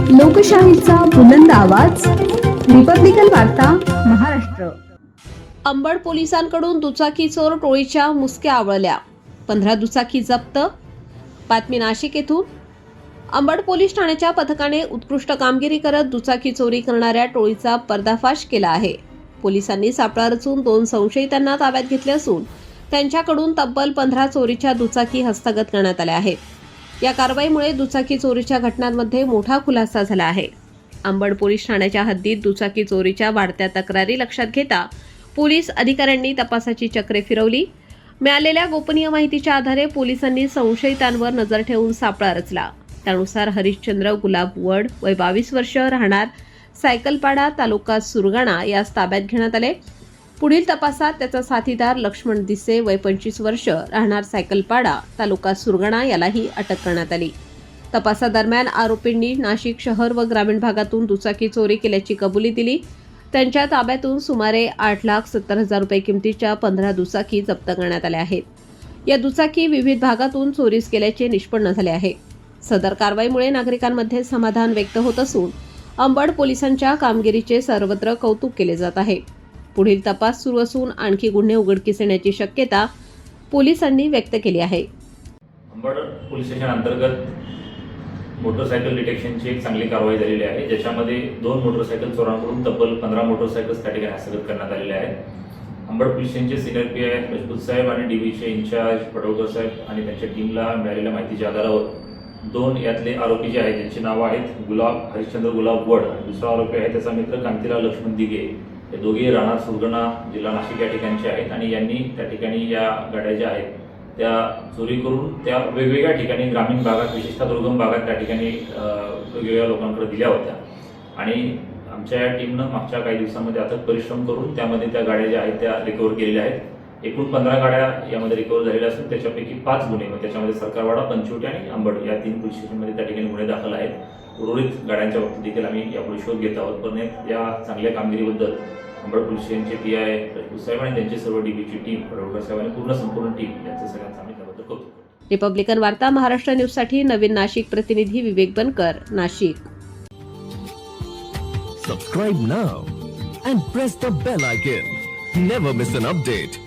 लोकशाहीचा बुलंद आवाज, रिपब्लिकन वार्ता, महाराष्ट्र. अंबड पोलिसांकडून दुचाकी चोर टोळीच्या मुसक्या आवळल्या. 15 दुचाकी जप्त. बातमी नाशिक येथून. अंबड पोलीस ठाण्याच्या पथकाने उत्कृष्ट कामगिरी करत दुचाकी चोरी करणाऱ्या टोळीचा पर्दाफाश केला आहे. पोलिसांनी सापळा रचून 2 संशयितांना ताब्यात घेतले असून त्यांच्याकडून तब्बल 15 चोरीच्या दुचाकी हस्तगत करण्यात आल्या आहेत. या कारवाईमुळे दुचाकी चोरीच्या घटनांमध्ये मोठा खुलासा झाला आहे. अंबड पोलीस ठाण्याच्या हद्दीत दुचाकी चोरीच्या वाढत्या तक्रारी लक्षात घेता पोलीस अधिकाऱ्यांनी तपासाची चक्रे फिरवली. मिळालेल्या गोपनीय माहितीच्या आधारे पोलिसांनी संशयितांवर नजर ठेवून सापळा रचला. त्यानुसार हरिश्चंद्र गुलाब वड, वय 22 वर्ष, राहणार सायकलपाडा, तालुका सुरगाणा यास ताब्यात घेण्यात आले. पुढील तपासात त्याचा साथीदार लक्ष्मण दिसे, वय 25 वर्ष, राहणार सायकलपाडा, तालुका सुरगाणा यालाही अटक करण्यात आली. तपासादरम्यान आरोपींनी नाशिक शहर व ग्रामीण भागातून दुचाकी चोरी केल्याची कबुली दिली. त्यांच्या ताब्यातून सुमारे 8,70,000 रुपये किमतीच्या 15 दुचाकी जप्त करण्यात आल्या आहेत. या दुचाकी विविध भागातून चोरीस केल्याचे निष्पन्न झाले आहे. सदर कारवाईमुळे नागरिकांमध्ये समाधान व्यक्त होत असून अंबड पोलिसांच्या कामगिरीचे सर्वत्र कौतुक केले जात आहे. पुढील तपास सुरू असून आणखी गुन्हे उघडकीस येण्याची शक्यता पोलिसांनी व्यक्त केली आहे. अंबड पोलीस स्टेशन अंतर्गत मोटरसायकल डिटेक्शनची एक चांगली कारवाई झालेली आहे, ज्याच्यामध्ये 2 मोटरसायकल चोरांकडून तब्बल 15 मोटरसायकल्स त्या ठिकाणी हस्तगत करण्यात आलेले आहेत. अंबड पोलीस स्टेशनचे सिनियर पी आय राजपूत साहेब आणि डीबीचे इंचार्ज पडवकर साहेब आणि त्यांच्या टीमला मिळालेल्या माहितीच्या आधारावर 2 यातले आरोपी जे आहेत त्यांची नावं आहेत हरिश्चंद्र गुलाब वड आणि दुसरा आरोपी आहे त्याचा मित्र कांतीलाल लक्ष्मण दिघे. हे दोघे राहणार सुरगणा, जिल्हा नाशिक या ठिकाणचे आहेत आणि यांनी त्या ठिकाणी या गाड्या ज्या आहेत त्या चोरी करून त्या वेगवेगळ्या ठिकाणी ग्रामीण भागात, विशेषतः दुर्गम भागात त्या ठिकाणी वेगवेगळ्या लोकांकडे दिल्या होत्या. आणि आमच्या या टीमनं मागच्या काही दिवसांमध्ये अथक परिश्रम करून त्यामध्ये त्या गाड्या ज्या आहेत त्या रिकव्हर केलेल्या आहेत. एकूण 15 गाड्या यामध्ये रिकव्हर झालेल्या असून त्याच्यापैकी 5 गुन्हे, त्याच्यामध्ये सरकारवाडा, पंचवटी आणि अंबड या 3 पोलीस स्टेशनमध्ये त्या ठिकाणी गुन्हे दाखल आहेत. उर्वरित गाड्यांच्या बाबतीत देखील आम्ही यापुढे शोध घेत आहोत. पण या चांगल्या कामगिरीबद्दल अंबड पोलीस स्टेशनचे पी आय राजपूत साहेब आणि त्यांची सर्व डीबीची टीम, पडवकर साहेब आणि संपूर्ण टीम यांचं सगळ्यांचं आम्ही त्याबद्दल कौतुक करतो. रिपब्लिकन वार्ता, महाराष्ट्र न्यूजसाठी नवीन नाशिक प्रतिनिधी विवेक बनकर, Nashik. Subscribe now and press the bell icon. Never miss an update.